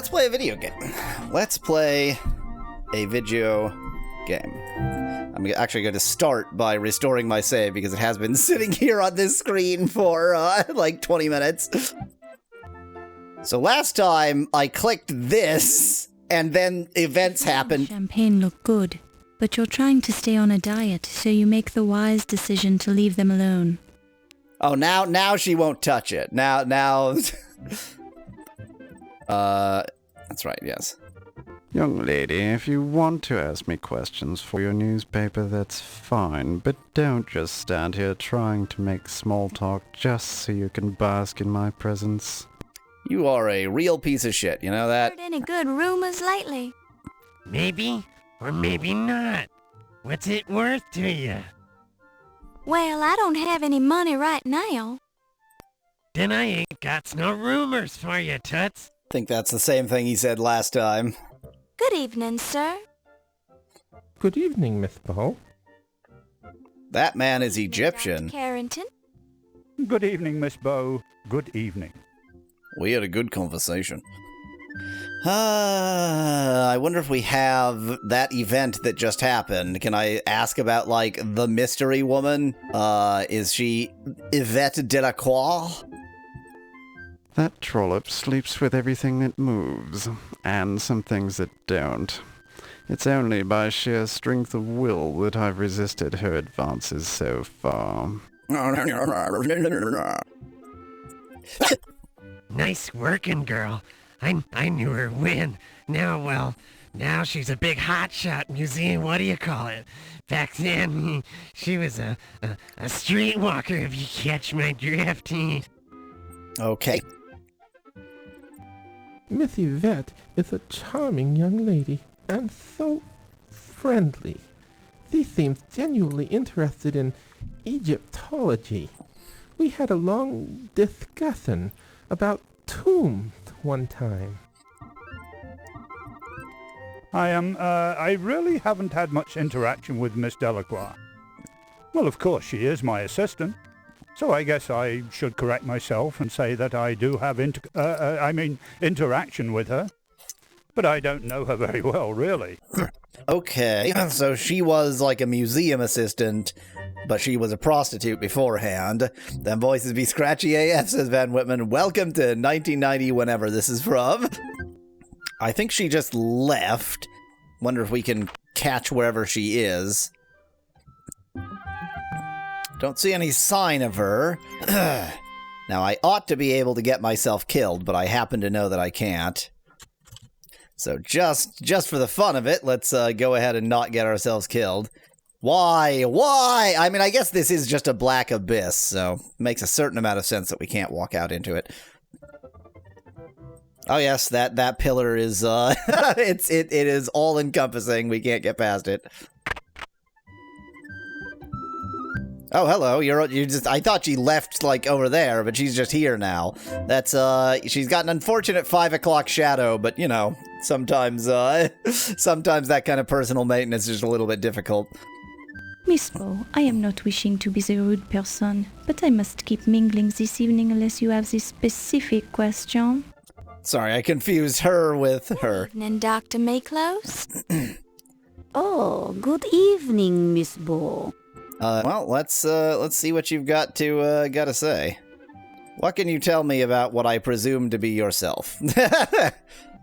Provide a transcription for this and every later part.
let's play a video game. Let's play a video game. I'm actually going to start by restoring my save because it has been sitting here on this screen for like 20 minutes. So last time I clicked this and then events happened. Champagne looked good, but you're trying to stay on a diet, so you make the wise decision to leave them alone. Oh, now she won't touch it. Now that's right, yes. Young lady, if you want to ask me questions for your newspaper, that's fine, but don't just stand here trying to make small talk just so you can bask in my presence. You are a real piece of shit, you know that? Heard any good rumors lately? Maybe, or maybe not. What's it worth to you? Well, I don't have any money right now. Then I ain't got no rumors for you, Toots. I think that's the same thing he said last time. Good evening, sir. Good evening, Miss Bow. That man is Egyptian. Dr. Carrington. Good evening, Miss Bow. Good evening. We had a good conversation. I wonder if we have that event that just happened. Can I ask about, like, the mystery woman? Is she Yvette Delacroix? That trollop sleeps with everything that moves, and some things that don't. It's only by sheer strength of will that I've resisted her advances so far. Nice working, girl. I knew her when. Now she's a big hotshot museum, what do you call it? Back then, she was a streetwalker, if you catch my drift. Okay. Miss Yvette is a charming young lady, and so friendly. She seems genuinely interested in Egyptology. We had a long discussion about tombs one time. I really haven't had much interaction with Miss Delacroix. Well, of course, she is my assistant. So I guess I should correct myself and say that I do have interaction with her. But I don't know her very well, really. Okay, so she was like a museum assistant, but she was a prostitute beforehand. Them voices be scratchy AF, says Van Whitman. Welcome to 1990, whenever this is from. I think she just left. Wonder if we can catch wherever she is. Don't see any sign of her. Now, I ought to be able to get myself killed, but I happen to know that I can't. So just for the fun of it, let's go ahead and not get ourselves killed. Why? Why? I mean, I guess this is just a black abyss, so it makes a certain amount of sense that we can't walk out into it. Oh yes, that pillar is it is all encompassing. We can't get past it. Oh, hello. You're just. I thought she left like over there, but she's just here now. That's she's got an unfortunate 5 o'clock shadow, but you know, sometimes that kind of personal maintenance is just a little bit difficult. Miss Bow, I am not wishing to be the rude person, but I must keep mingling this evening unless you have this specific question. Sorry, I confused her with her. Good evening, Dr. Mayclose. Oh, good evening, Miss Bow. Well, let's see what you've got to say. What can you tell me about what I presume to be yourself?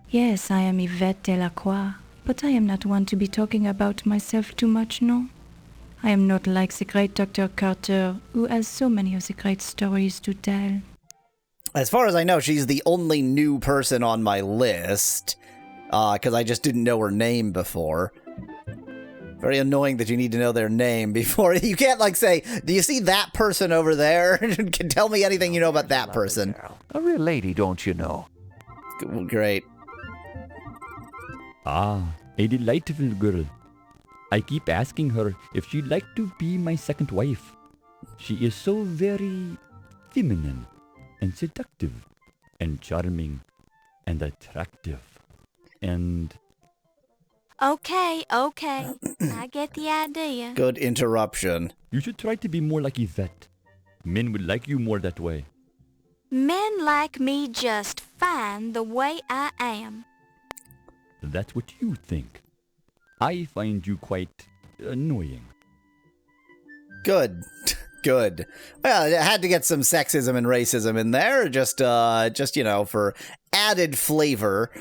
Yes, I am Yvette Delacroix, but I am not one to be talking about myself too much, no? I am not like the great Dr. Carter, who has so many of the great stories to tell. As far as I know, she's the only new person on my list, because I just didn't know her name before. Very annoying that you need to know their name before. You can't, like, say, do you see that person over there? Can tell me anything you know about that person. A real lady, don't you know? Great. Ah, a delightful girl. I keep asking her if she'd like to be my second wife. She is so very feminine and seductive and charming and attractive and... Okay. I get the idea. Good interruption. You should try to be more like Yvette. Men would like you more that way. Men like me just fine the way I am. That's what you think. I find you quite annoying. Good. Good. Well, I had to get some sexism and racism in there, just for added flavor.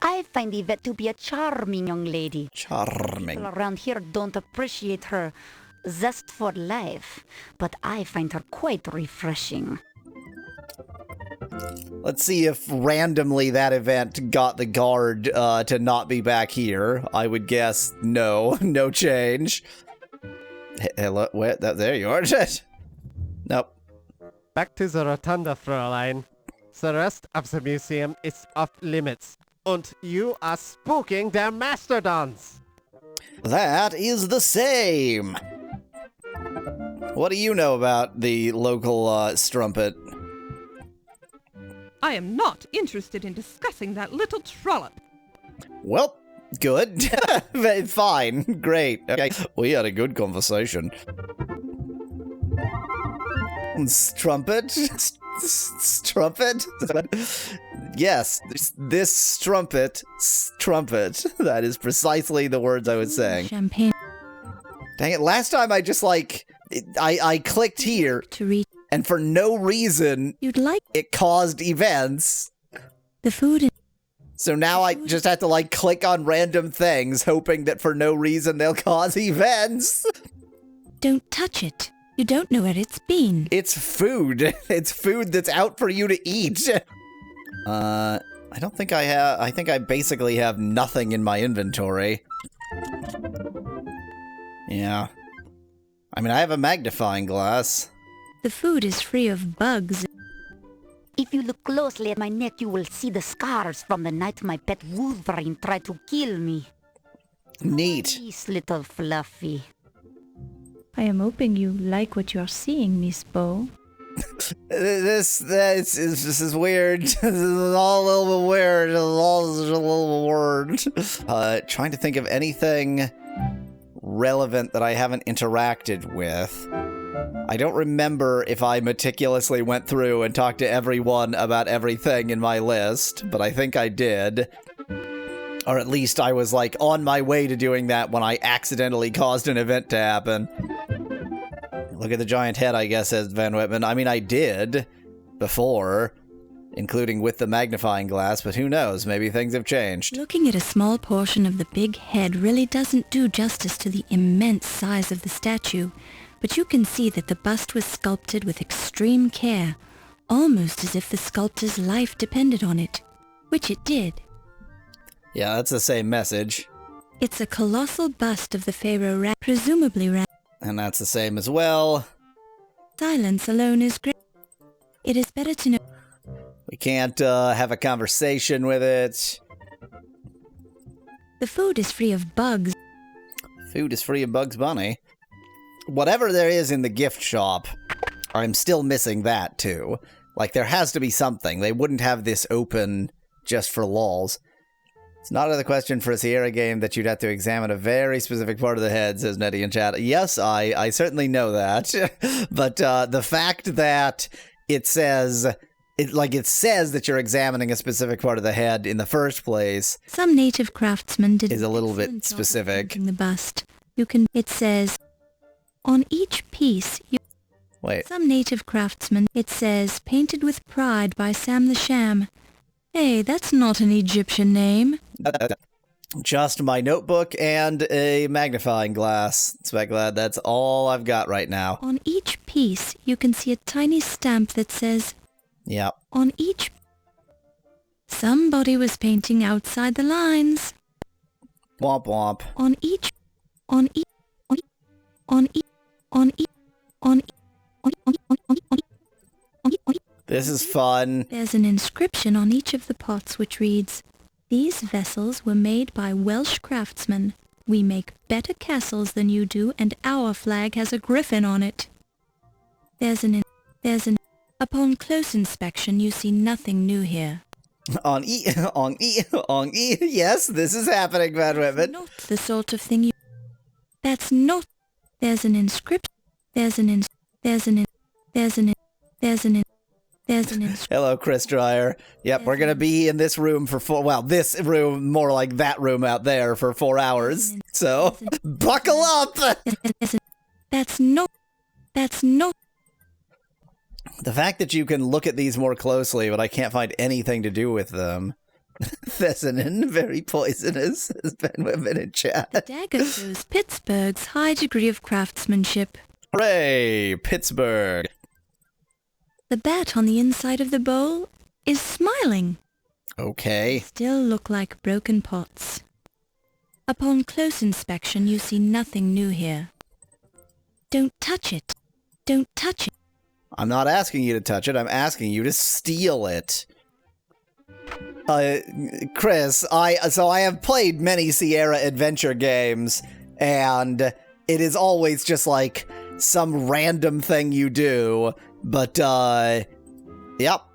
I find Yvette to be a charming young lady. Charming. People around here don't appreciate her zest for life, but I find her quite refreshing. Let's see if randomly that event got the guard to not be back here. I would guess no. No change. Hello, wait, there you are. Nope. Back to the rotunda, Fräulein. The rest of the museum is off limits, and you are spooking their mastodons. That is the same. What do you know about the local strumpet? I am not interested in discussing that little trollop. Well, good. Fine. Great. Okay. We had a good conversation. Strumpet? Strumpet? Yes, this strumpet. That is precisely the words I was saying. Champagne Dang it, last time I just I clicked here, to read. and for no reason, You'd like it caused events. the food in So now I just have to click on random things, hoping that for no reason they'll cause events. Don't touch it. You don't know where it's been. It's food. It's food that's out for you to eat. I don't think I have. I think I basically have nothing in my inventory. Yeah. I mean, I have a magnifying glass. The food is free of bugs. If you look closely at my neck, you will see the scars from the night my pet Wolverine tried to kill me. Neat. Peace, little Fluffy. I am hoping you like what you're seeing, Miss Bow. This is weird. This is all a little bit weird. It's all just a little weird. Trying to think of anything relevant that I haven't interacted with. I don't remember if I meticulously went through and talked to everyone about everything in my list, but I think I did. Or at least I was on my way to doing that when I accidentally caused an event to happen. Look at the giant head, I guess, says Van Whitman. I mean, I did before, including with the magnifying glass, but who knows? Maybe things have changed. Looking at a small portion of the big head really doesn't do justice to the immense size of the statue, but you can see that the bust was sculpted with extreme care, almost as if the sculptor's life depended on it, which it did. Yeah, that's the same message. It's a colossal bust of the pharaoh Ra, presumably Ra. And that's the same as well. Silence alone is great. It is better to know. We can't have a conversation with it. The food is free of bugs. Food is free of Bugs Bunny. Whatever there is in the gift shop, I'm still missing that too. There has to be something. They wouldn't have this open just for lols. It's not another question for a Sierra game that you'd have to examine a very specific part of the head, says Nettie in chat. Yes, I certainly know that. But the fact that it says that you're examining a specific part of the head in the first place. Some native craftsman did is a little bit excellent job of specific. painting the bust. It says, on each piece, Wait. Some native craftsman, it says, painted with pride by Sam the Sham. Hey, that's not an Egyptian name. Just my notebook and a magnifying glass. Glad that's all I've got right now. On each piece, you can see a tiny stamp that says, Yep. on each... Somebody was painting outside the lines. Womp womp. On each... On each... On each... On each... On each... This is fun. There's an inscription on each of the pots which reads, "These vessels were made by Welsh craftsmen. We make better castles than you do, and our flag has a griffin on it." Upon close inspection, you see nothing new here. On E, yes, this is happening, Van Whitman. Not the sort of thing you... That's not... There's an inscription... There's an Hello, Chris Dreyer. Yep, we're gonna be in this room for this room, more like that room out there, for 4 hours. So, buckle up! That's no... The fact that you can look at these more closely, but I can't find anything to do with them. Thessanin, very poisonous, has been women in chat. The dagger shows Pittsburgh's high degree of craftsmanship. Hooray, Pittsburgh. The bat on the inside of the bowl is smiling. Okay. Still look like broken pots. Upon close inspection, you see nothing new here. Don't touch it. Don't touch it. I'm not asking you to touch it, I'm asking you to steal it. Chris, I have played many Sierra adventure games, and it is always just like some random thing you do, but yep,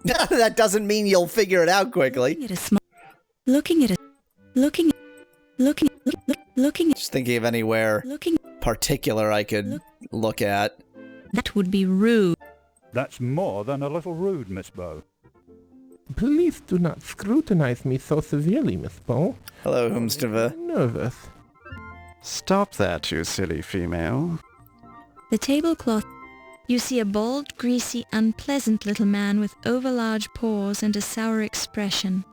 that doesn't mean you'll figure it out quickly. Looking at Just thinking of anywhere particular I could look at. That would be rude. That's more than a little rude, Miss Bow. Please do not scrutinize me so severely, Miss Bow. Hello, Humstava. I'm nervous. Stop that, you silly female. The tablecloth. You see a bald, greasy, unpleasant little man with overlarge paws and a sour expression.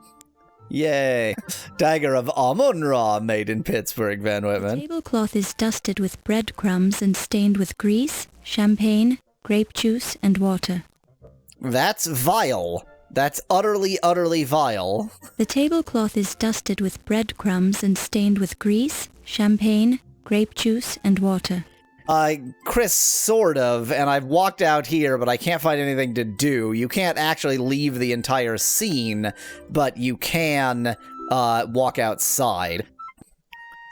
Yay. Dagger of Amon Ra, made in Pittsburgh, Van The Whitman. tablecloth is dusted with breadcrumbs and stained with grease, champagne, grape juice, and water. That's vile. That's utterly, utterly vile. The tablecloth is dusted with breadcrumbs and stained with grease, champagne, grape juice, and water. Chris, sort of, and I've walked out here, but I can't find anything to do. You can't actually leave the entire scene, but you can, walk outside.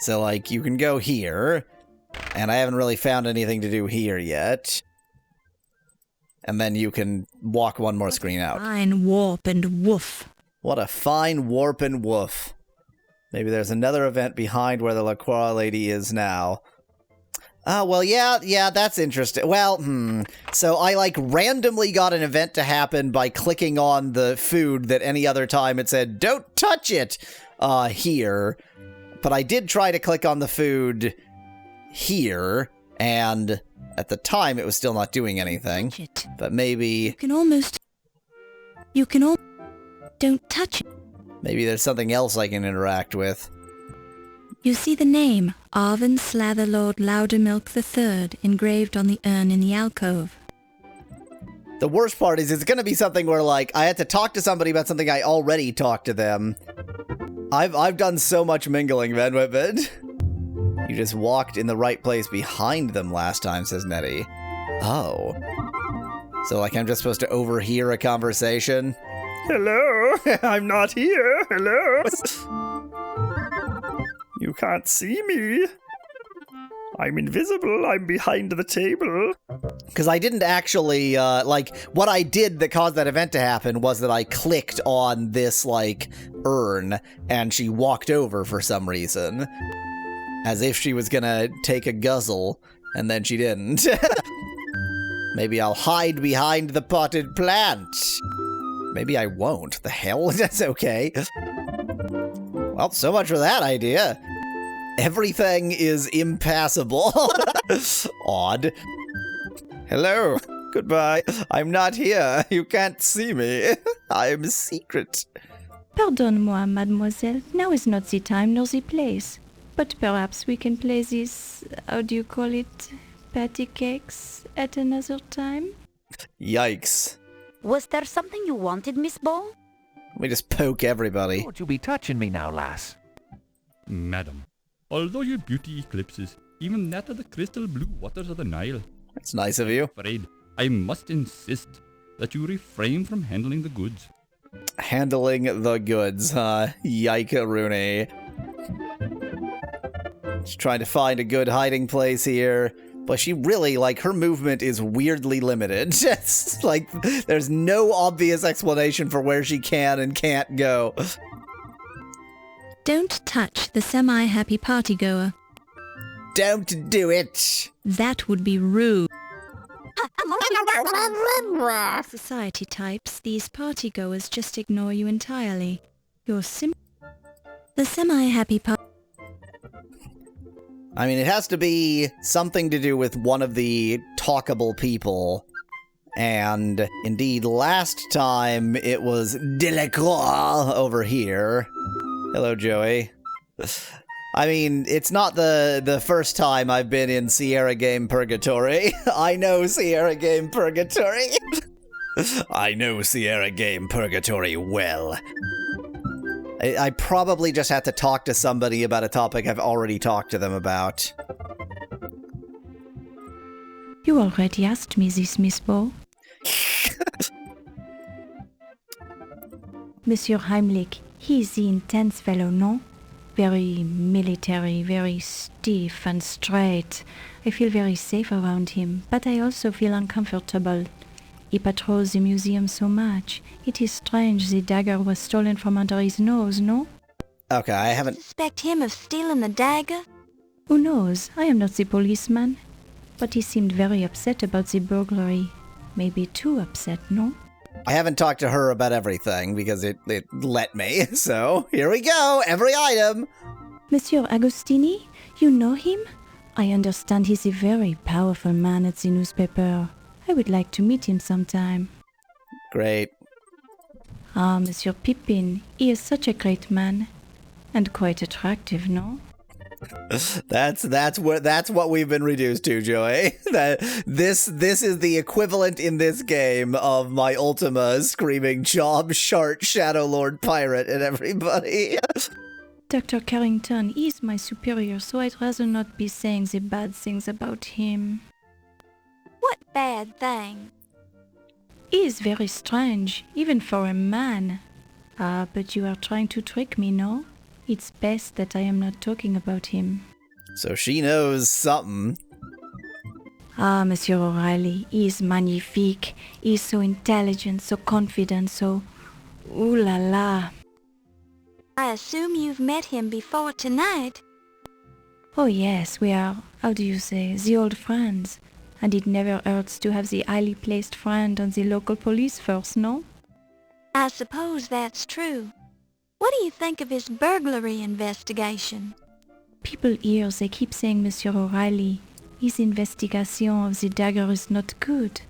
So, like, you can go here, and I haven't really found anything to do here yet. And then you can walk one more screen out. Fine warp and woof. What a fine warp and woof. Maybe there's another event behind where the LaCroix lady is now. Oh, well, yeah, that's interesting. Well, so I, like, randomly got an event to happen by clicking on the food that any other time it said, don't touch it, here. But I did try to click on the food here, and at the time it was still not doing anything. But maybe... Don't touch it. Maybe there's something else I can interact with. You see the name, Arvin Slatherlord Loudermilk III, engraved on the urn in the alcove. The worst part is it's going to be something where, like, I had to talk to somebody about something I already talked to them. I've done so much mingling, Van Whitman. You just walked in the right place behind them last time, says Nettie. Oh. So, like, I'm just supposed to overhear a conversation? Hello? I'm not here. Hello? You can't see me. I'm invisible. I'm behind the table. Because I didn't actually, what I did that caused that event to happen was that I clicked on this, like, urn, and she walked over for some reason. As if she was gonna take a guzzle, and then she didn't. Maybe I'll hide behind the potted plant. Maybe I won't. The hell? That's okay. Well, so much for that idea. Everything is impassable. Odd. Hello. Goodbye. I'm not here. You can't see me. I'm secret. Pardonne-moi, mademoiselle. Now is not the time nor the place. But perhaps we can play this, how do you call it, patty cakes at another time? Yikes. Was there something you wanted, Miss Bow? Let me just poke everybody. Don't you be touching me now, lass. Madam, although your beauty eclipses even that of the crystal blue waters of the Nile, That's nice of you. I'm afraid I must insist that you refrain from handling the goods. Handling the goods, huh? Yike-a-rooney. Just trying to find a good hiding place here. But she really, like, her movement is weirdly limited. Just, like, there's no obvious explanation for where she can and can't go. Don't touch the semi-happy partygoer. Don't do it. That would be rude. Society types, these partygoers just ignore you entirely. You're the semi-happy part. I mean, it has to be something to do with one of the talkable people. And indeed, last time it was Delacroix over here. Hello, Joey. I mean, it's not the first time I've been in Sierra Game Purgatory. I know Sierra Game Purgatory. I know Sierra Game Purgatory well. I probably just have to talk to somebody about a topic I've already talked to them about. You already asked me this, Miss Bow. Monsieur Heimlich, he is the intense fellow, no? Very military, very stiff and straight. I feel very safe around him, but I also feel uncomfortable. He patrols the museum so much. It is strange the dagger was stolen from under his nose, no? Okay, I haven't... Suspect him of stealing the dagger? Who knows? I am not the policeman. But he seemed very upset about the burglary. Maybe too upset, no? I haven't talked to her about everything because it let me. So, here we go. Every item. Monsieur Agostini, you know him? I understand he's a very powerful man at the newspaper. I would like to meet him sometime. Great. Ah, Monsieur Pippin, he is such a great man. And quite attractive, no? That's what we've been reduced to, Joey. This is the equivalent in this game of my Ultima screaming Job Shart Shadow Lord Pirate at everybody. Dr. Carrington, he is my superior, so I'd rather not be saying the bad things about him. What bad thing? He is very strange, even for a man. Ah, but you are trying to trick me, no? It's best that I am not talking about him. So she knows something. Ah, Monsieur O'Reilly, he is magnifique. He is so intelligent, so confident, so... Ooh la la. I assume you've met him before tonight. Oh yes, we are, how do you say, the old friends. And it never hurts to have the highly placed friend on the local police force, no? I suppose that's true. What do you think of his burglary investigation? People here, they keep saying Monsieur O'Reilly, his investigation of the dagger is not good,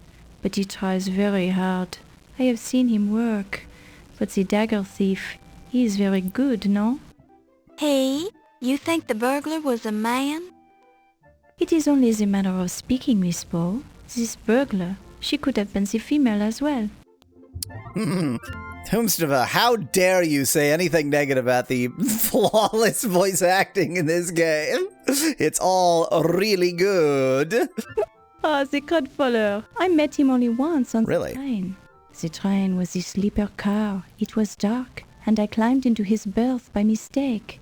but he tries very hard. I have seen him work, but the dagger thief, he is very good, no? He? You think the burglar was a man? It is only the manner of speaking, Miss Bow. This burglar, she could have been the female as well. Whomstava, how dare you say anything negative about the flawless voice acting in this game? It's all really good. Ah, the godfather. I met him only once on Really? the train. The train was the sleeper car. It was dark, and I climbed into his berth by mistake.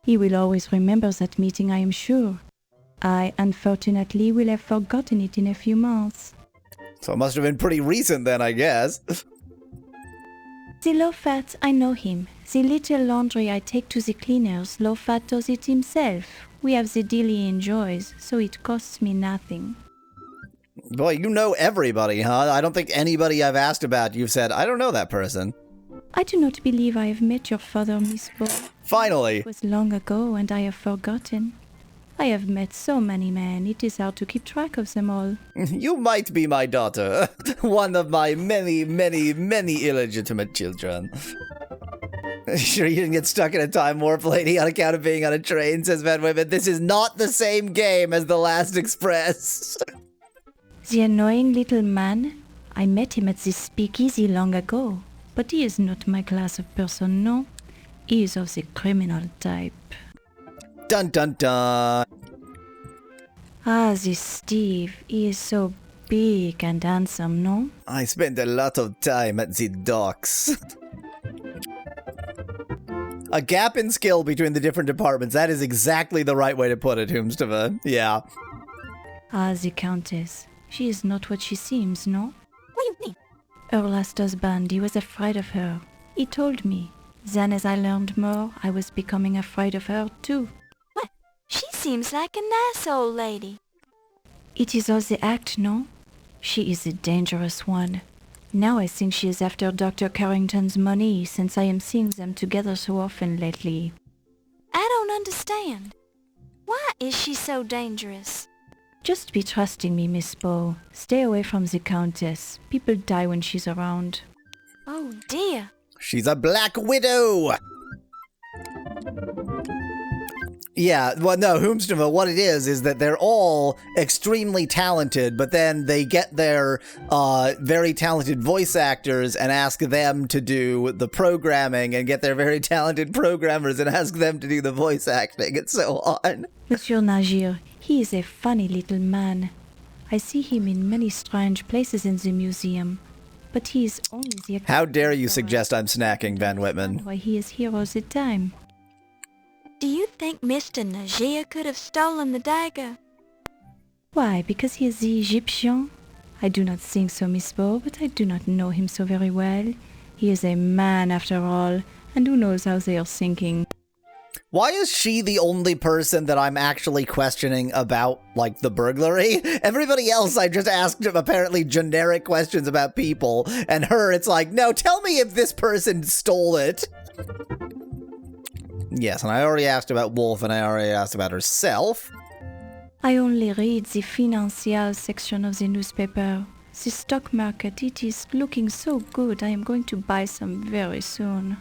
He will always remember that meeting, I am sure. I, unfortunately, will have forgotten it in a few months. So it must have been pretty recent then, I guess. The low-fat, I know him. The little laundry I take to the cleaners, low-fat does it himself. We have the deal he enjoys, so it costs me nothing. Boy, you know everybody, huh? I don't think anybody I've asked about you've said, I don't know that person. I do not believe I have met your father, Miss Bow. Finally! It was long ago, and I have forgotten. I have met so many men, it is hard to keep track of them all. You might be my daughter. One of my many, many, many illegitimate children. Sure you didn't get stuck in a time warp, lady, on account of being on a train, says Van Women. This is not the same game as The Last Express. The annoying little man? I met him at this speakeasy long ago, but he is not my class of person, no. He is of the criminal type. Dun dun dun. Ah, this Steve, he is so big and handsome, no? I spend a lot of time at the docks. A gap in skill between the different departments. That is exactly the right way to put it, Whomstava. Yeah. Ah, the Countess. She is not what she seems, no? What do you mean? Her last husband, he was afraid of her. He told me. Then as I learned more, I was becoming afraid of her too. What? She seems like a nice old lady. It is all the act, no? She is a dangerous one. Now I think she is after Dr. Carrington's money, since I am seeing them together so often lately. I don't understand. Why is she so dangerous? Just be trusting me, Miss Bow. Stay away from the Countess. People die when she's around. Oh dear. She's a Black Widow! Yeah, well, no, Whomstova, what it is that they're all extremely talented, but then they get their very talented voice actors and ask them to do the programming, and get their very talented programmers and ask them to do the voice acting, and so on. Monsieur Najir, he is a funny little man. I see him in many strange places in the museum, but he is only the... How dare you suggest I'm snacking, Van Whitman? Why he is here all the time. Do you think Mr. Najir could have stolen the dagger? Why, because he is the Egyptian? I do not think so, Miss Bow, but I do not know him so very well. He is a man after all, and who knows how they are thinking. Why is she the only person that I'm actually questioning about, like, the burglary? Everybody else, I just asked apparently generic questions about people, and her, it's like, no, tell me if this person stole it. Yes, and I already asked about Wolf, and I already asked about herself. I only read the financial section of the newspaper. The stock market, it is looking so good. I am going to buy some very soon.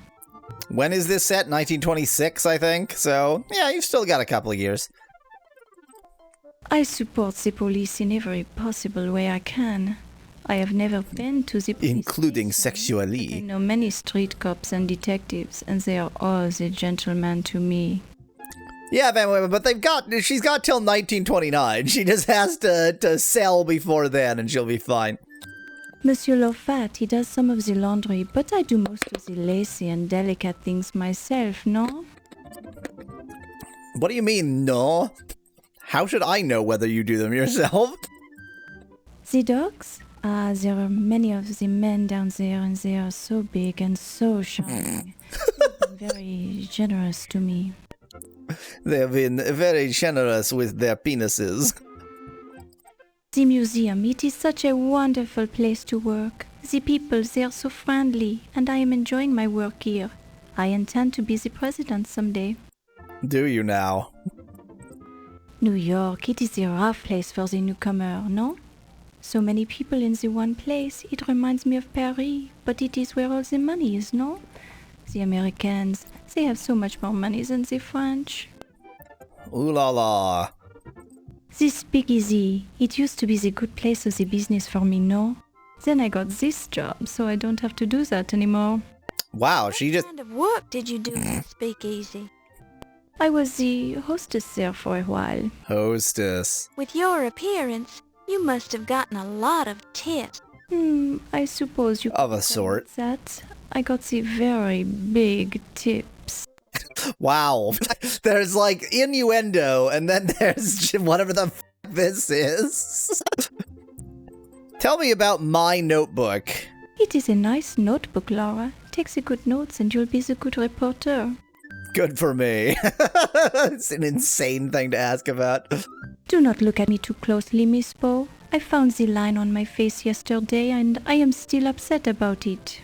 When is this set? 1926, I think. So, yeah, you've still got a couple of years. I support the police in every possible way I can. I have never been to the police including station, sexually. I know many street cops and detectives, and they are all the gentlemen to me. Yeah, Van Whitman, but she's got till 1929. She just has to sell before then, and she'll be fine. Monsieur Lofat, he does some of the laundry, but I do most of the lacy and delicate things myself, no? What do you mean, no? How should I know whether you do them yourself? The dogs? There are many of the men down there, and they are so big and so charming. They've been very generous to me. They have been very generous with their penises. The museum, it is such a wonderful place to work. The people, they are so friendly, and I am enjoying my work here. I intend to be the president someday. Do you now? New York, it is a rough place for the newcomer, no? So many people in the one place, it reminds me of Paris, but it is where all the money is, no? The Americans, they have so much more money than the French. Ooh la la. This speakeasy, it used to be the good place of the business for me, no? Then I got this job, so I don't have to do that anymore. Wow, she just... What kind of work did you do at Speakeasy? I was the hostess there for a while. Hostess. With your appearance, you must have gotten a lot of tips. I suppose you of a sort. That. I got the very big tips. Wow. There's like innuendo, and then there's whatever the f this is. Tell me about my notebook. It is a nice notebook, Laura. Take the good notes and you'll be the good reporter. Good for me. It's an insane thing to ask about. Do not look at me too closely, Miss Bow. I found the line on my face yesterday and I am still upset about it.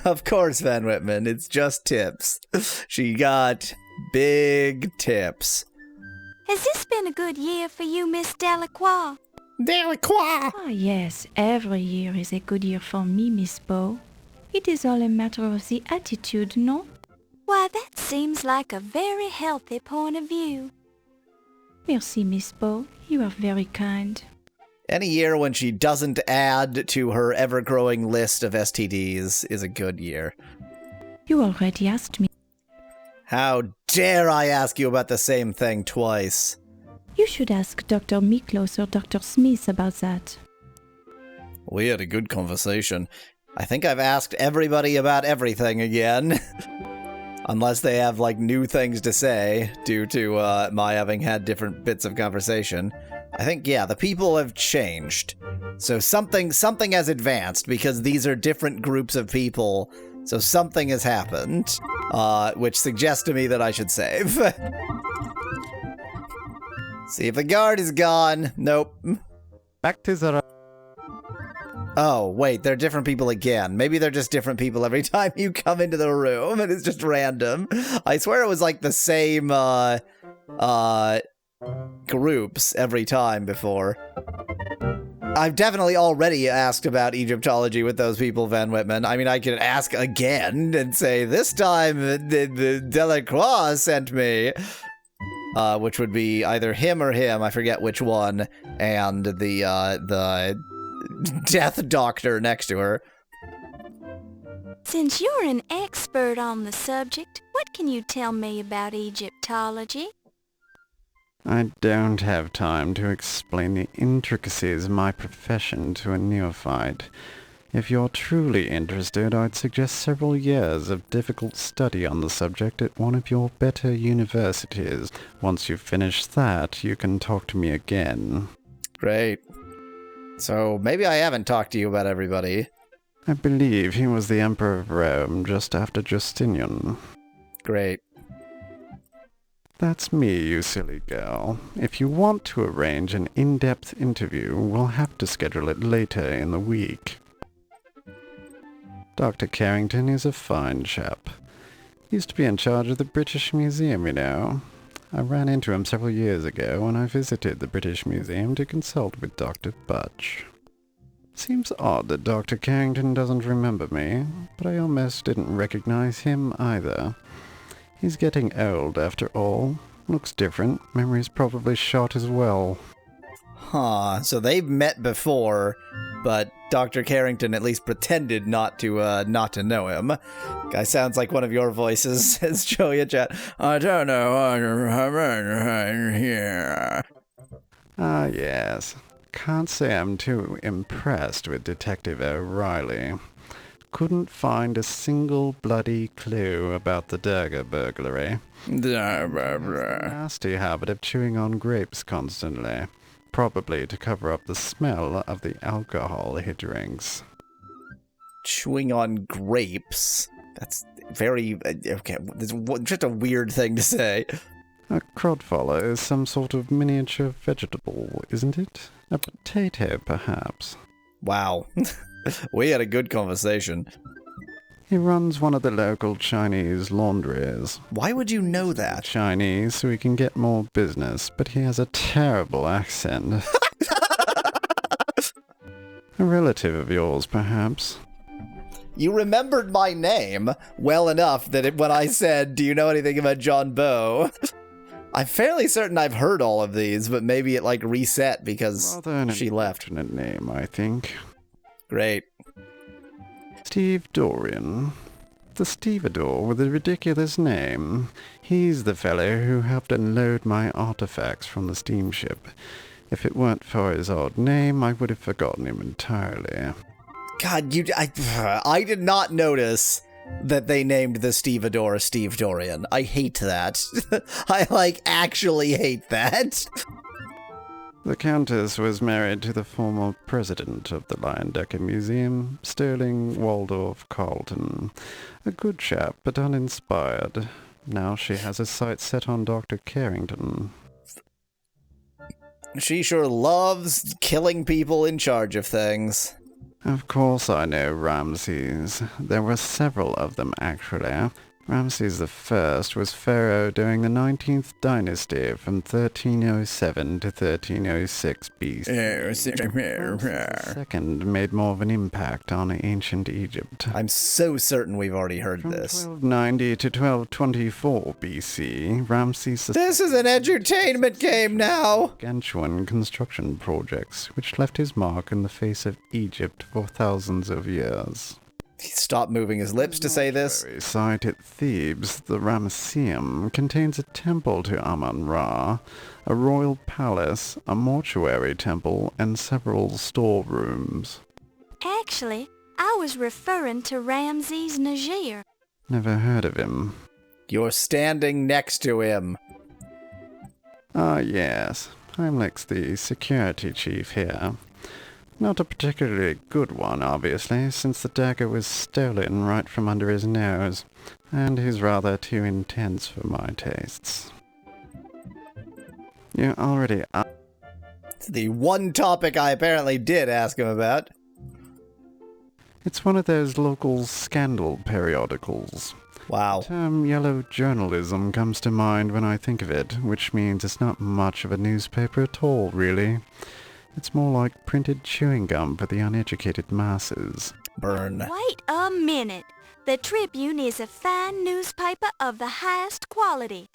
Of course, Van Whitman. It's just tips. She got big tips. Has this been a good year for you, Miss Delacroix? Delacroix! Ah, yes. Every year is a good year for me, Miss Bow. It is all a matter of the attitude, no? Why, that seems like a very healthy point of view. Merci, Miss Bow. You are very kind. Any year when she doesn't add to her ever-growing list of STDs is a good year. You already asked me. How dare I ask you about the same thing twice? You should ask Dr. Miklos or Dr. Smith about that. We had a good conversation. I think I've asked everybody about everything again. Unless they have, like, new things to say due to my having had different bits of conversation. I think, yeah, the people have changed. So something has advanced because these are different groups of people. So something has happened, which suggests to me that I should save. See if the guard is gone. Nope. Back to the... Oh, wait, they're different people again. Maybe they're just different people every time you come into the room, and it's just random. I swear it was like the same, groups every time before. I've definitely already asked about Egyptology with those people, Van Whitman. I mean, I could ask again and say, this time, the Delacroix sent me. Which would be either him or him, I forget which one, and the death doctor next to her. Since you're an expert on the subject, what can you tell me about Egyptology? I don't have time to explain the intricacies of my profession to a neophyte. If you're truly interested, I'd suggest several years of difficult study on the subject at one of your better universities. Once you've finished that, you can talk to me again. Great. So maybe I haven't talked to you about everybody. I believe he was the Emperor of Rome just after Justinian. Great. That's me, you silly girl. If you want to arrange an in-depth interview, we'll have to schedule it later in the week. Dr. Carrington is a fine chap. He used to be in charge of the British Museum, you know. I ran into him several years ago when I visited the British Museum to consult with Dr. Butch. Seems odd that Dr. Carrington doesn't remember me, but I almost didn't recognize him either. He's getting old, after all. Looks different. Memory's probably shot as well. Huh, so they've met before, but Dr. Carrington at least pretended not to know him. Guy sounds like one of your voices, says Joey in chat. I don't know what you're having here. Ah, yes. Can't say I'm too impressed with Detective O'Reilly. Couldn't find a single bloody clue about the Dagger burglary. Nasty habit of chewing on grapes constantly. Probably to cover up the smell of the alcohol he drinks. Chewing on grapes? That's very... okay, that's just a weird thing to say. A crodfoller is some sort of miniature vegetable, isn't it? A potato, perhaps. Wow. We had a good conversation. He runs one of the local Chinese laundries. Why would you know that? Chinese, so he can get more business, but he has a terrible accent. A relative of yours, perhaps. You remembered my name well enough that when I said, do you know anything about John Bow? I'm fairly certain I've heard all of these, but maybe it like reset because she left. Rather an unfortunate name, I think. Great. Steve Dorian. The stevedore with the ridiculous name. He's the fellow who helped unload my artifacts from the steamship. If it weren't for his odd name, I would have forgotten him entirely. God, I did not notice that they named the stevedore Steve Dorian. I hate that. I, actually hate that. The Countess was married to the former president of the Leyendecker Museum, Sterling Waldorf Carlton. A good chap, but uninspired. Now she has her sights set on Dr. Carrington. She sure loves killing people in charge of things. Of course I know Ramses. There were several of them, actually. Ramses I was pharaoh during the 19th dynasty from 1307 to 1306 BC. Second made more of an impact on ancient Egypt. I'm so certain we've already heard this. From 1290 to 1224 BC, Ramses This is an entertainment game now! gargantuan construction projects, which left his mark in the face of Egypt for thousands of years. He stopped moving his lips to say this. The site at Thebes, the Ramesseum, contains a temple to Amon Ra, a royal palace, a mortuary temple, and several storerooms. Actually, I was referring to Ramses Najir. Never heard of him. You're standing next to him. Ah, yes. Heimlich's the security chief here. Not a particularly good one, obviously, since the dagger was stolen right from under his nose, and he's rather too intense for my tastes. You already It's the one topic I apparently did ask him about. It's one of those local scandal periodicals. Wow. The term yellow journalism comes to mind when I think of it, which means it's not much of a newspaper at all, really. It's more like printed chewing gum for the uneducated masses. Burn. Wait a minute. The Tribune is a fine newspaper of the highest quality.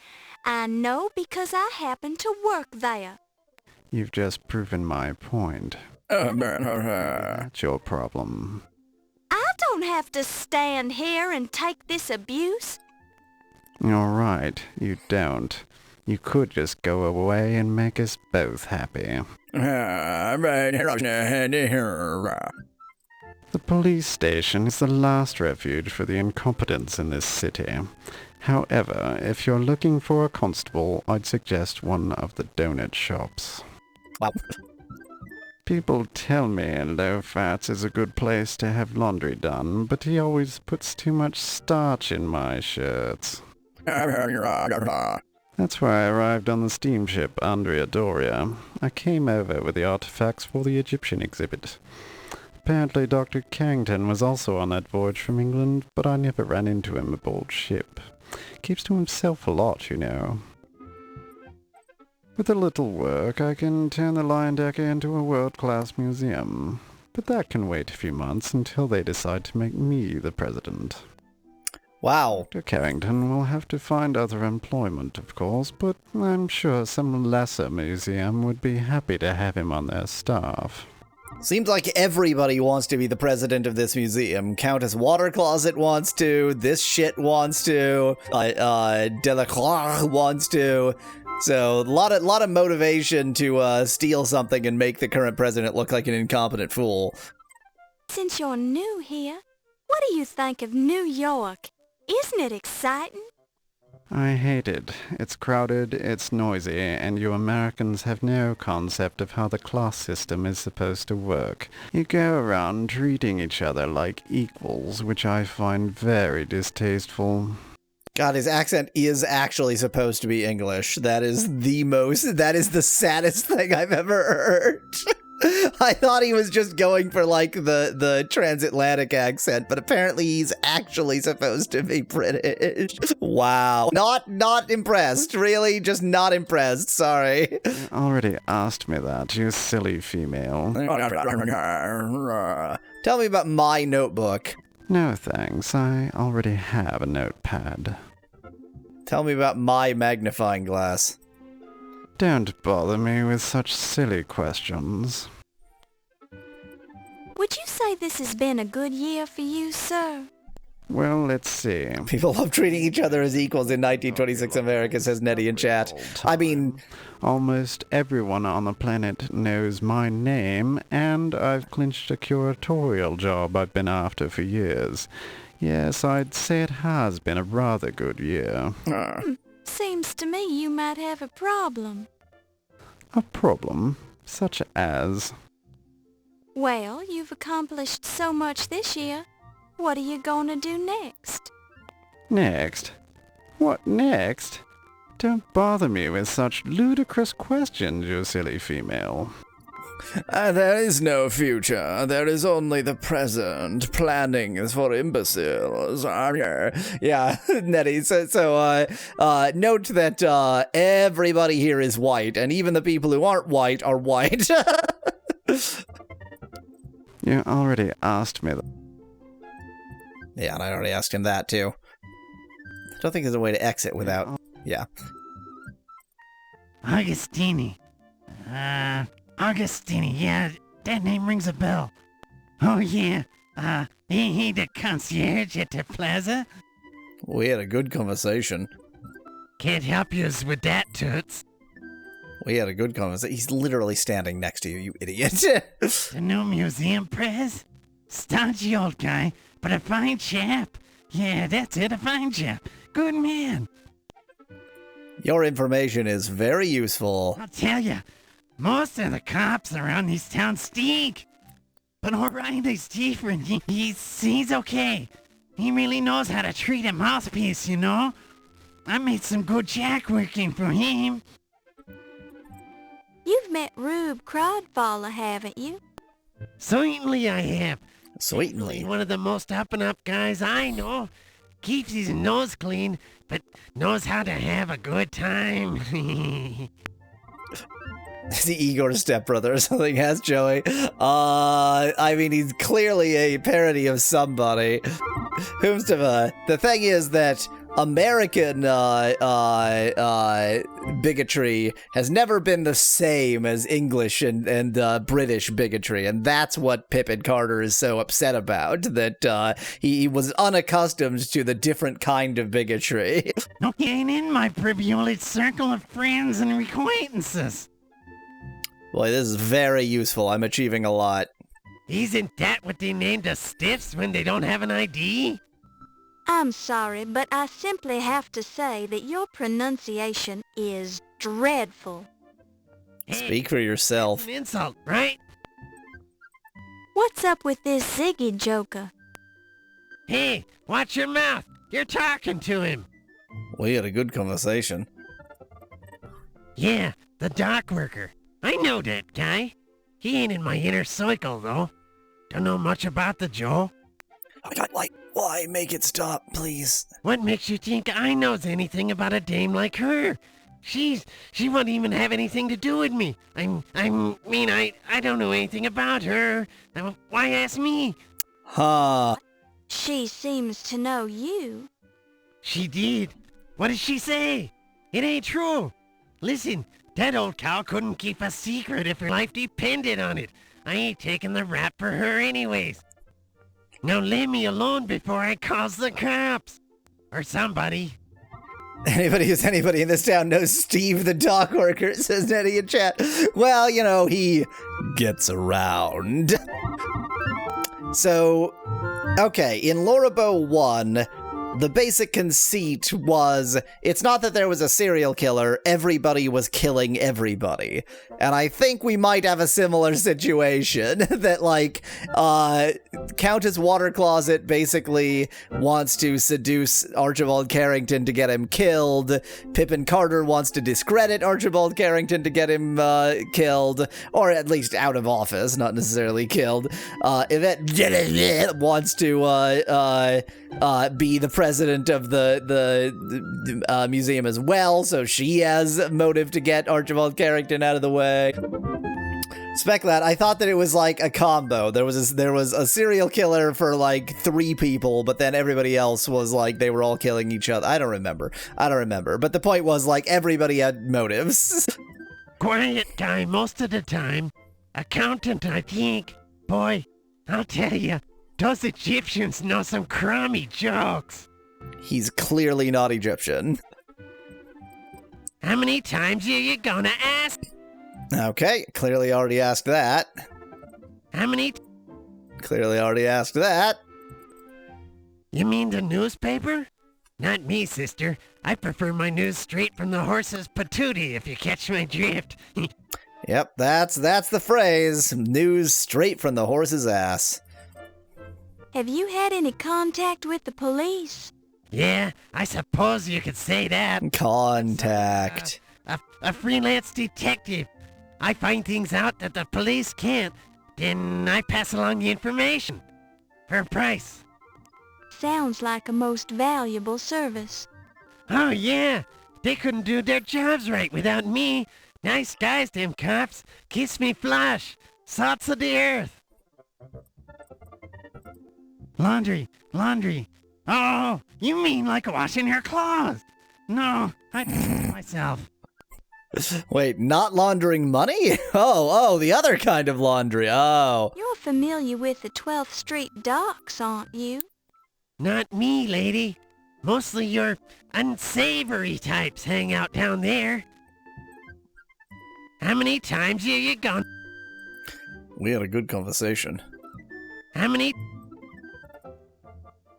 I know because I happen to work there. You've just proven my point. That's your problem. I don't have to stand here and take this abuse. All right, you don't. You could just go away and make us both happy. The police station is the last refuge for the incompetents in this city. However, if you're looking for a constable, I'd suggest one of the donut shops. Wow. People tell me Low Fats is a good place to have laundry done, but he always puts too much starch in my shirts. That's why I arrived on the steamship Andrea Doria. I came over with the artifacts for the Egyptian exhibit. Apparently Dr. Carrington was also on that voyage from England, but I never ran into him aboard ship. Keeps to himself a lot, you know. With a little work, I can turn the Lion Decker into a world-class museum. But that can wait a few months until they decide to make me the president. Wow. Dr. Carrington will have to find other employment, of course, but I'm sure some lesser museum would be happy to have him on their staff. Seems like everybody wants to be the president of this museum. Countess Water Closet wants to, this shit wants to, Delacroix wants to. So, a lot of motivation to steal something and make the current president look like an incompetent fool. Since you're new here, what do you think of New York? Isn't it exciting? I hate it. It's crowded, it's noisy, and you Americans have no concept of how the class system is supposed to work. You go around treating each other like equals, which I find very distasteful. God, his accent is actually supposed to be English. That is the saddest thing I've ever heard. I thought he was just going for, like, the transatlantic accent, but apparently he's actually supposed to be British. Wow. Not impressed. Really? Just not impressed. Sorry. You already asked me that, you silly female. Tell me about my notebook. No thanks, I already have a notepad. Tell me about my magnifying glass. Don't bother me with such silly questions. Would you say this has been a good year for you, sir? Well, let's see. People love treating each other as equals in 1926 America, says Nettie in chat. I mean, almost everyone on the planet knows my name, and I've clinched a curatorial job I've been after for years. Yes, I'd say it has been a rather good year. Seems to me you might have a problem. A problem? Such as? Well, you've accomplished so much this year. What are you going to do next? Next? What next? Don't bother me with such ludicrous questions, you silly female. There is no future. There is only the present. Planning is for imbeciles. Yeah, Nettie. So note that everybody here is white, and even the people who aren't white are white. You already asked me that. Yeah, and I already asked him that, too. I don't think there's a way to exit without... Yeah. Augustini. Augustini, yeah, that name rings a bell. Oh, yeah, he the concierge at the plaza? We had a good conversation. Can't help yous with that, Toots. We had a good conversation. He's literally standing next to you, you idiot. The new museum prez? Stodgy old guy, but a fine chap. Yeah, that's it, a fine chap. Good man. Your information is very useful. I'll tell you, most of the cops around these towns stink. But O'Reilly's different. He's okay. He really knows how to treat a mouthpiece, you know? I made some good jack working for him. You've met Rube Crodfaller, haven't you? Certainly I have. Sweetly. One of the most up-and-up guys I know. Keeps his nose clean, but knows how to have a good time. Is he Igor's stepbrother or something? Has Joey? I mean, he's clearly a parody of somebody. The thing is that American bigotry has never been the same as English and British bigotry, and that's what Pippin Carter is so upset about, that he was unaccustomed to the different kind of bigotry. No getting in my privileged circle of friends and acquaintances. Boy, this is very useful. I'm achieving a lot. Isn't that what they named us stiffs when they don't have an ID? I'm sorry, but I simply have to say that your pronunciation is dreadful. Hey, Speak for yourself. it's an insult, right? What's up with this Ziggy joker? Hey, watch your mouth. You're talking to him. We had a good conversation. Yeah, the dock worker. I know that guy. He ain't in my inner circle, though. Don't know much about the Joe. Why make it stop, please? What makes you think I knows anything about a dame like her? She won't even have anything to do with me. I don't know anything about her. Why ask me? Huh. She seems to know you. She did. What did she say? It ain't true. Listen, that old cow couldn't keep a secret if her life depended on it. I ain't taking the rap for her anyways. Now leave me alone before I calls the cops. Or somebody. Anybody in this town knows Steve the dock worker, says Nettie in chat. Well, you know, he gets around. So, okay, in Laura Bow 1, the basic conceit was, it's not that there was a serial killer, everybody was killing everybody. And I think we might have a similar situation, that, like, Countess Watercloset basically wants to seduce Archibald Carrington to get him killed, Pippin Carter wants to discredit Archibald Carrington to get him killed, or at least out of office, not necessarily killed. Yvette wants to be the president of the museum as well, so she has motive to get Archibald Carrington out of the way. Speclat, I thought that it was like a combo. There was a serial killer for like 3 people, but then everybody else was like they were all killing each other. I don't remember. But the point was, like, everybody had motives. Quiet guy most of the time. Accountant, I think. Boy, I'll tell you, those Egyptians know some crummy jokes. He's clearly not Egyptian. How many times are you gonna ask? Okay, clearly already asked that. How many? Clearly already asked that. You mean the newspaper? Not me, sister. I prefer my news straight from the horse's patootie, if you catch my drift. Yep, that's the phrase. News straight from the horse's ass. Have you had any contact with the police? Yeah, I suppose you could say that. Contact. A freelance detective. I find things out that the police can't, then I pass along the information. For a price. Sounds like a most valuable service. Oh yeah, they couldn't do their jobs right without me. Nice guys, them cops. Kiss me flush. Salts of the earth. Laundry. Oh, you mean like washing her clothes? No, I did it myself. Wait, not laundering money? Oh, the other kind of laundry. Oh. You're familiar with the 12th Street docks, aren't you? Not me, lady. Mostly your unsavory types hang out down there. How many times are you gone? We had a good conversation. How many?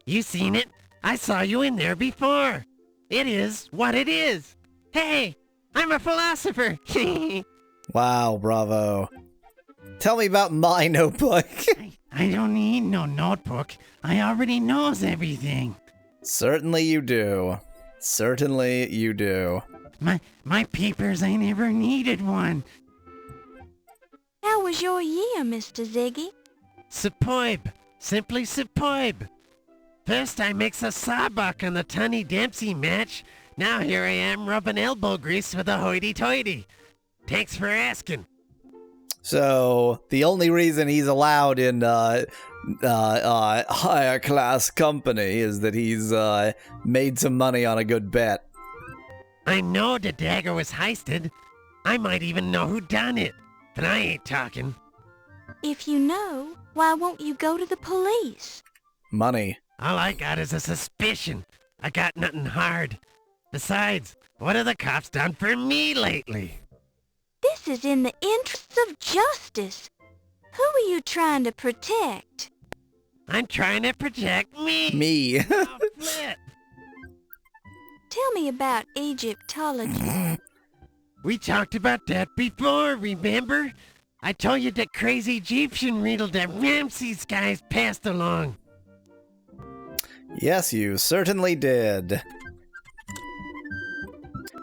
You seen it? I saw you in there before. It is what it is. Hey, I'm a philosopher. Wow, bravo. Tell me about my notebook. I don't need no notebook. I already knows everything. Certainly you do. My papers, I never needed one. How was your year, Mr. Ziggy? Superb. Simply superb. First I mix a sawbuck on the Tunny Dempsey match. Now here I am rubbing elbow grease with a hoity-toity. Thanks for asking. So the only reason he's allowed in higher class company is that he's made some money on a good bet. I know the dagger was heisted. I might even know who done it, but I ain't talking. If you know, why won't you go to the police? Money. All I got is a suspicion. I got nothing hard. Besides, what have the cops done for me lately? This is in the interests of justice. Who are you trying to protect? I'm trying to protect me. Me. Oh, flip. Tell me about Egyptology. We talked about that before, remember? I told you that crazy Egyptian riddle that Ramses guys passed along. Yes, you certainly did.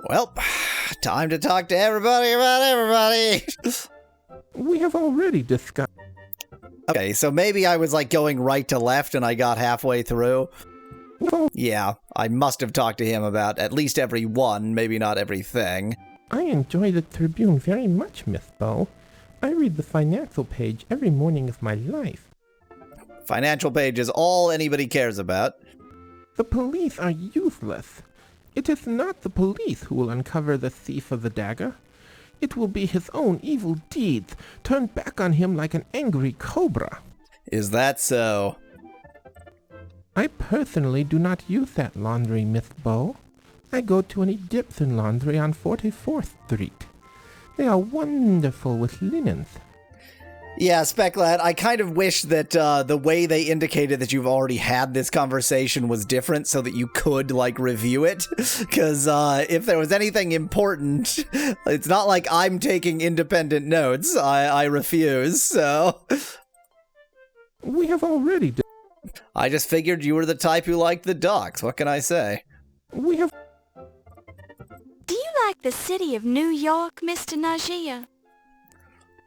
Well, time to talk to everybody about everybody. We have already discussed... Okay, so maybe I was like going right to left and I got halfway through. Yeah, I must have talked to him about at least every one, maybe not everything. I enjoy the Tribune very much, Miss Bow. I read the financial page every morning of my life. Financial page is all anybody cares about. The police are useless. It is not the police who will uncover the thief of the dagger. It will be his own evil deeds turned back on him like an angry cobra. Is that so? I personally do not use that laundry, Miss Bow. I go to an Egyptian laundry on 44th Street. They are wonderful with linens. Yeah, Specklad, I kind of wish that the way they indicated that you've already had this conversation was different so that you could, like, review it. Because if there was anything important, it's not like I'm taking independent notes. I refuse, so... We have already... I just figured you were the type who liked the ducks. What can I say? We have... Do you like the city of New York, Mr. Najia?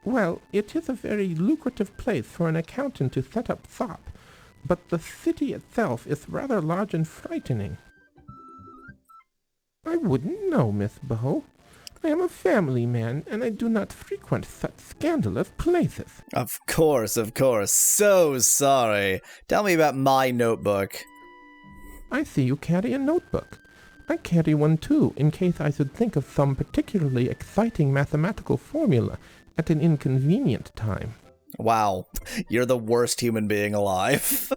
Well, it is a very lucrative place for an accountant to set up shop, but the city itself is rather large and frightening. I wouldn't know, Miss Bow. I am a family man, and I do not frequent such scandalous places. Of course, of course. So sorry. Tell me about my notebook. I see you carry a notebook. I carry one too, in case I should think of some particularly exciting mathematical formula at an inconvenient time. Wow, you're the worst human being alive.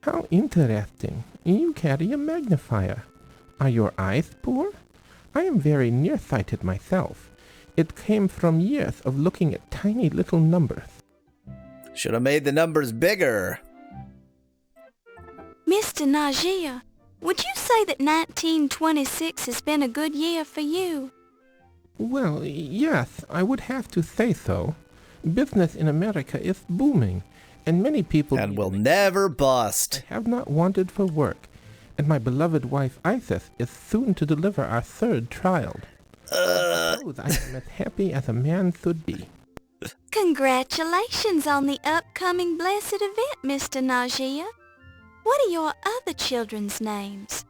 How interesting. You carry a magnifier. Are your eyes poor? I am very nearsighted myself. It came from years of looking at tiny little numbers. Should have made the numbers bigger. Mr. Najia, would you say that 1926 has been a good year for you? Well, yes, I would have to say so. Business in America is booming, and many people... And will never bust. I have not wanted for work, and my beloved wife Isis is soon to deliver our third child. I suppose I am as happy as a man should be. Congratulations on the upcoming blessed event, Mr. Najia. What are your other children's names?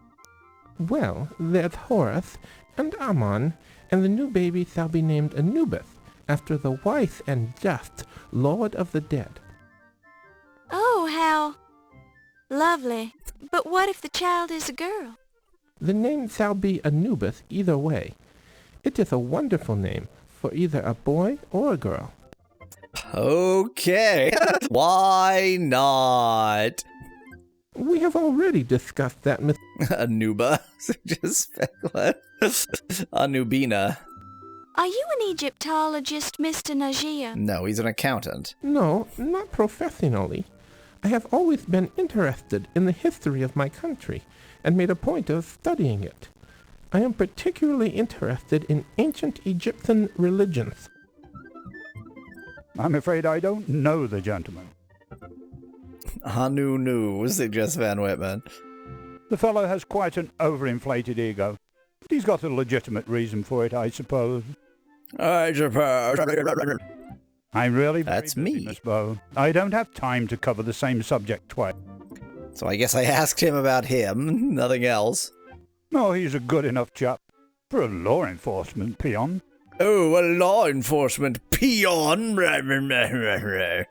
Well, there's Horus and Amon, and the new baby shall be named Anubis, after the wise and just Lord of the Dead. Oh, how lovely. But what if the child is a girl? The name shall be Anubis either way. It is a wonderful name for either a boy or a girl. Okay. Why not? We have already discussed that, Miss... Anuba. Just Anubina. Are you an Egyptologist, Mr. Najia? No, he's an accountant. No, not professionally. I have always been interested in the history of my country and made a point of studying it. I am particularly interested in ancient Egyptian religions. I'm afraid I don't know the gentleman. Anu, suggests Van Whitman. The fellow has quite an overinflated ego. He's got a legitimate reason for it, I suppose. I suppose. I'm really very That's busy, me. Miss Bow. I don't have time to cover the same subject twice. So I guess I asked him about him, nothing else. Oh, he's a good enough chap for a law enforcement peon. Oh, a law enforcement peon.